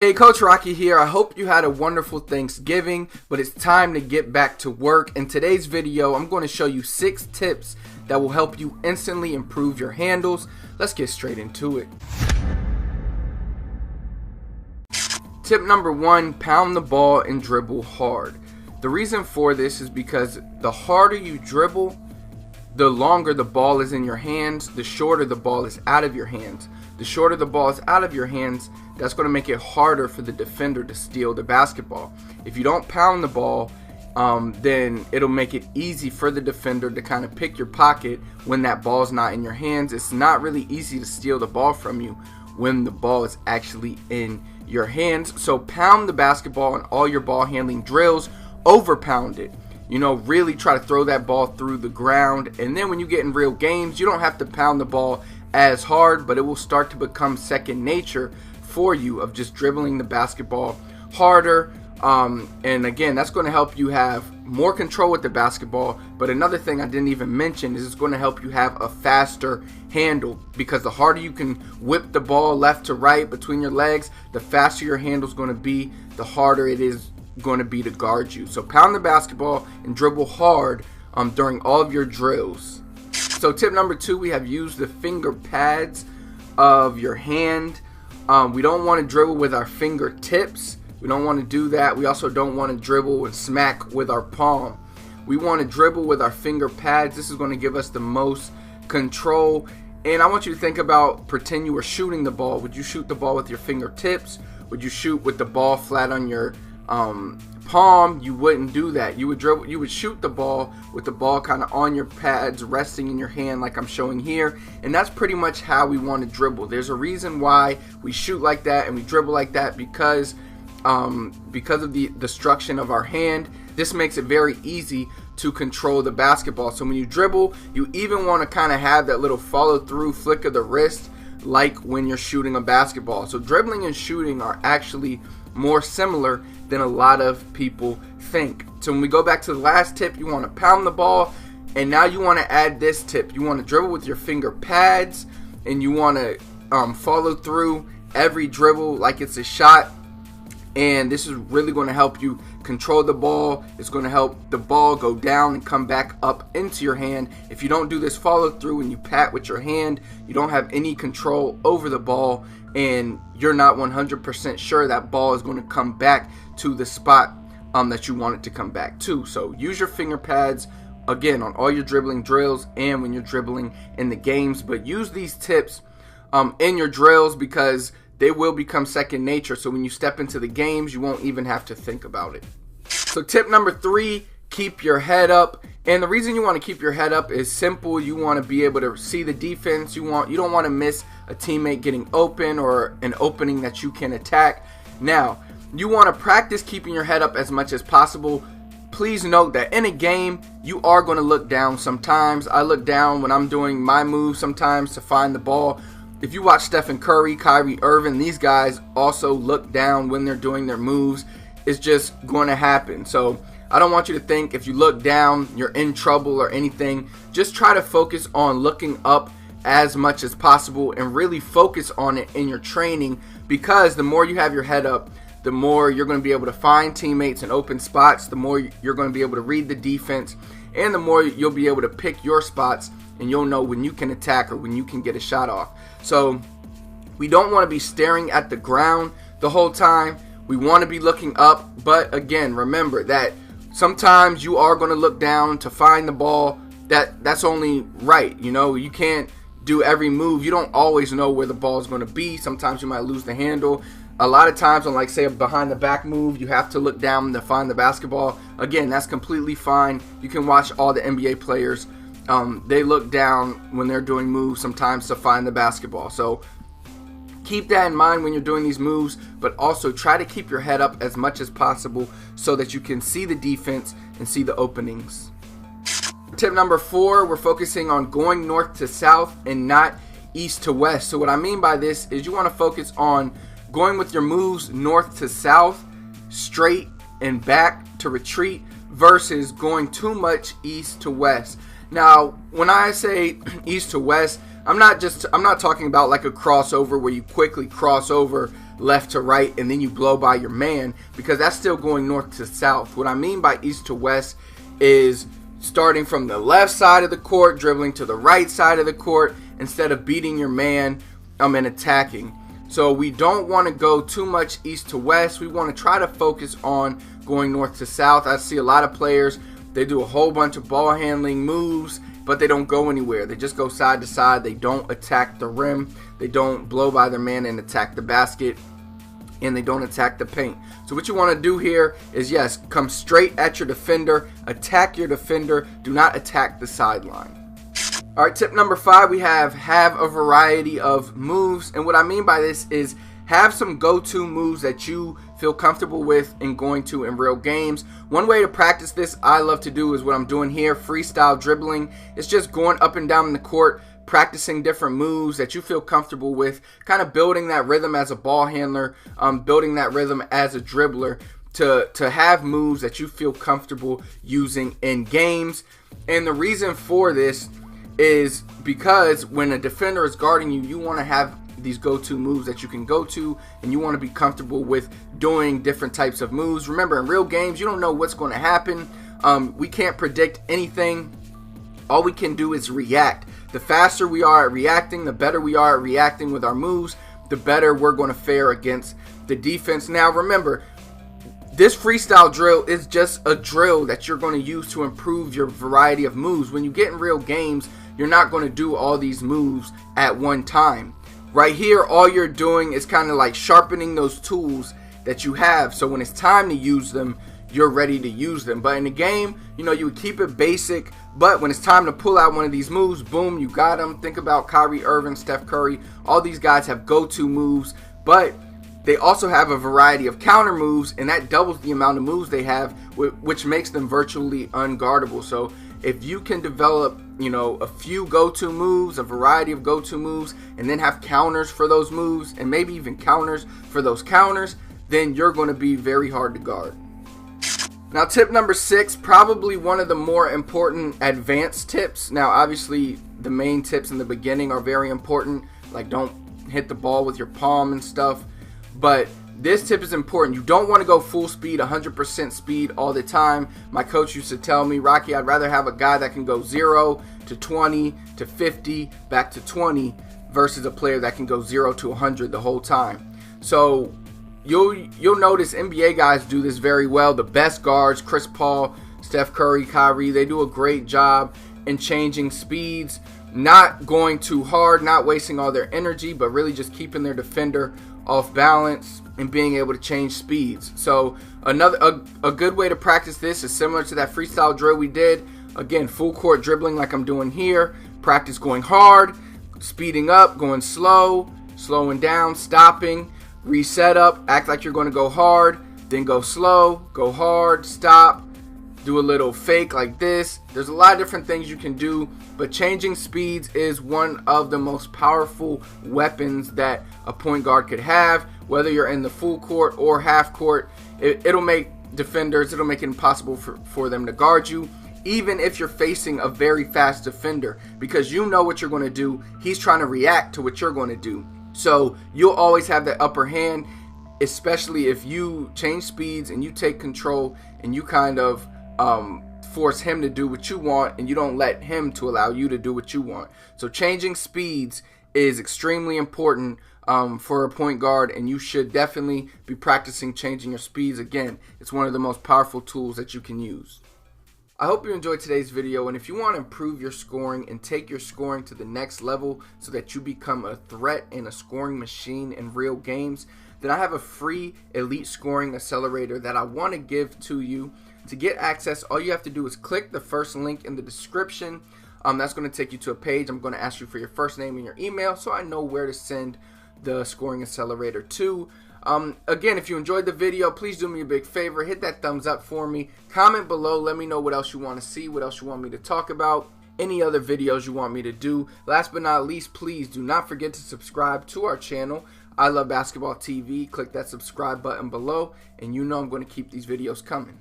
Hey, Coach Rocky here. I hope you had a wonderful Thanksgiving, but it's time to get back to work. In today's video, I'm going to show you 6 tips that will help you instantly improve your handles. Let's get straight into it. Tip number 1, pound the ball and dribble hard. The reason for this is because the harder you dribble, the longer the ball is in your hands, the shorter the ball is out of your hands. The shorter the ball is out of your hands, that's going to make it harder for the defender to steal the basketball. If you don't pound the ball, then it'll make it easy for the defender to kind of pick your pocket when that ball's not in your hands. It's not really easy to steal the ball from you when the ball is actually in your hands. So pound the basketball in all your ball handling drills, over pound it. Really try to throw that ball through the ground. And then when you get in real games, you don't have to pound the ball as hard, but it will start to become second nature for you of just dribbling the basketball harder. And again, that's going to help you have more control with the basketball. But another thing I didn't even mention is it's going to help you have a faster handle, because the harder you can whip the ball left to right between your legs, the faster your handle is going to be, the harder it is going to be to guard you. So pound the basketball and dribble hard during all of your drills. So tip number 2, we have used the finger pads of your hand. We don't want to dribble with our fingertips. We don't want to do that. We also don't want to dribble and smack with our palm. We want to dribble with our finger pads. This is going to give us the most control. And I want you to think about, pretend you were shooting the ball. Would you shoot the ball with your fingertips? Would you shoot with the ball flat on your palm? You wouldn't do that. You would shoot the ball with the ball kind of on your pads, resting in your hand like I'm showing here. And that's pretty much how we want to dribble. There's a reason why we shoot like that and we dribble like that, because of the destruction of our hand. This makes it very easy to control the basketball. So when you dribble, you even want to kind of have that little follow through flick of the wrist like when you're shooting a basketball. So dribbling and shooting are actually more similar than a lot of people think. So when we go back to the last tip, you want to pound the ball, and now you want to add this tip. You want to dribble with your finger pads, and you want to follow through every dribble like it's a shot. And this is really going to help you control the ball. It's going to help the ball go down and come back up into your hand. If you don't do this follow through and you pat with your hand, you don't have any control over the ball, and you're not 100% sure that ball is going to come back to the spot that you want it to come back to. So use your finger pads again on all your dribbling drills and when you're dribbling in the games. But use these tips in your drills, because they will become second nature. So when you step into the games, you won't even have to think about it. So tip number 3, keep your head up. And the reason you want to keep your head up is simple. You want to be able to see the defense. You don't want to miss a teammate getting open or an opening that you can attack. Now, you want to practice keeping your head up as much as possible. Please note that in a game, you are going to look down sometimes. I look down when I'm doing my moves sometimes to find the ball. If you watch Stephen Curry, Kyrie Irving, these guys also look down when they're doing their moves. It's just going to happen. So I don't want you to think if you look down, you're in trouble or anything. Just try to focus on looking up as much as possible and really focus on it in your training, because the more you have your head up, the more you're going to be able to find teammates in open spots, the more you're going to be able to read the defense, and the more you'll be able to pick your spots, and you'll know when you can attack or when you can get a shot off. So we don't want to be staring at the ground the whole time. We want to be looking up, but again, remember that sometimes you are going to look down to find the ball. That's only right. You can't do every move. You don't always know where the ball is going to be. Sometimes you might lose the handle. A lot of times on, like, say, a behind the back move, you have to look down to find the basketball. Again, that's completely fine. You can watch all the NBA players. They look down when they're doing moves sometimes to find the basketball. So keep that in mind when you're doing these moves, but also try to keep your head up as much as possible so that you can see the defense and see the openings. Tip number 4, we're focusing on going north to south and not east to west. So what I mean by this is you want to focus on going with your moves north to south, straight and back to retreat, versus going too much east to west. Now, when I say east to west, I'm not talking about like a crossover where you quickly cross over left to right and then you blow by your man, because that's still going north to south. What I mean by east to west is starting from the left side of the court, dribbling to the right side of the court instead of beating your man and attacking. So we don't want to go too much east to west. We want to try to focus on going north to south. I see a lot of players, they do a whole bunch of ball handling moves, but they don't go anywhere. They just go side to side. They don't attack the rim. They don't blow by their man and attack the basket, and they don't attack the paint. So what you want to do here is, yes, come straight at your defender, attack your defender, do not attack the sideline. All right, tip number 5, we have a variety of moves. And what I mean by this is have some go-to moves that you feel comfortable with and going to in real games. One way to practice this I love to do is what I'm doing here, freestyle dribbling. It's just going up and down the court, practicing different moves that you feel comfortable with, kind of building that rhythm as a ball handler, building that rhythm as a dribbler to have moves that you feel comfortable using in games. And the reason for this is because when a defender is guarding you, you want to have these go-to moves that you can go to, and you want to be comfortable with doing different types of moves. Remember, in real games, you don't know what's going to happen. We can't predict anything. All we can do is react. The faster we are at reacting, the better we are at reacting with our moves, the better we're going to fare against the defense. Now, remember, this freestyle drill is just a drill that you're going to use to improve your variety of moves. When you get in real games, you're not going to do all these moves at one time. Right here, all you're doing is kind of like sharpening those tools that you have, so when it's time to use them, you're ready to use them. But in the game, you know, you would keep it basic, but when it's time to pull out one of these moves, boom, you got them. Think about Kyrie Irving, Steph Curry. All these guys have go-to moves, but they also have a variety of counter moves, and that doubles the amount of moves they have, which makes them virtually unguardable. So if you can develop, you know, a few go-to moves, a variety of go-to moves, and then have counters for those moves, and maybe even counters for those counters, then you're going to be very hard to guard. Now, tip number 6, probably one of the more important advanced tips. Now, obviously, the main tips in the beginning are very important, like don't hit the ball with your palm and stuff, but this tip is important. You don't want to go full speed, 100% speed all the time. My coach used to tell me, Rocky, I'd rather have a guy that can go 0 to 20 to 50, back to 20, versus a player that can go 0 to 100 the whole time. So you'll notice NBA guys do this very well. The best guards, Chris Paul, Steph Curry, Kyrie, they do a great job in changing speeds, not going too hard, not wasting all their energy, but really just keeping their defender off balance and being able to change speeds. So a good way to practice this is similar to that freestyle drill we did. Again, full court dribbling like I'm doing here. Practice going hard, speeding up, going slow, slowing down, stopping, reset up, act like you're going to go hard, then go slow, go hard, stop, do a little fake like this. There's a lot of different things you can do, but changing speeds is one of the most powerful weapons that a point guard could have. Whether you're in the full court or half court, it'll make defenders, it'll make it impossible for them to guard you, even if you're facing a very fast defender, because you know what you're going to do. He's trying to react to what you're going to do. So you'll always have that upper hand, especially if you change speeds and you take control and you kind of force him to do what you want, and you don't let him to allow you to do what you want. So changing speeds is extremely important for a point guard, and you should definitely be practicing changing your speeds. Again, it's one of the most powerful tools that you can use. I hope you enjoyed today's video, and if you want to improve your scoring and take your scoring to the next level so that you become a threat and a scoring machine in real games, then I have a free elite scoring accelerator that I want to give to you. To get access, all you have to do is click the first link in the description. That's going to take you to a page. I'm going to ask you for your first name and your email so I know where to send the scoring accelerator to. Again, if you enjoyed the video, please do me a big favor. Hit that thumbs up for me. Comment below. Let me know what else you want to see, what else you want me to talk about, any other videos you want me to do. Last but not least, please do not forget to subscribe to our channel, I Love Basketball TV. Click that subscribe button below, and you know I'm going to keep these videos coming.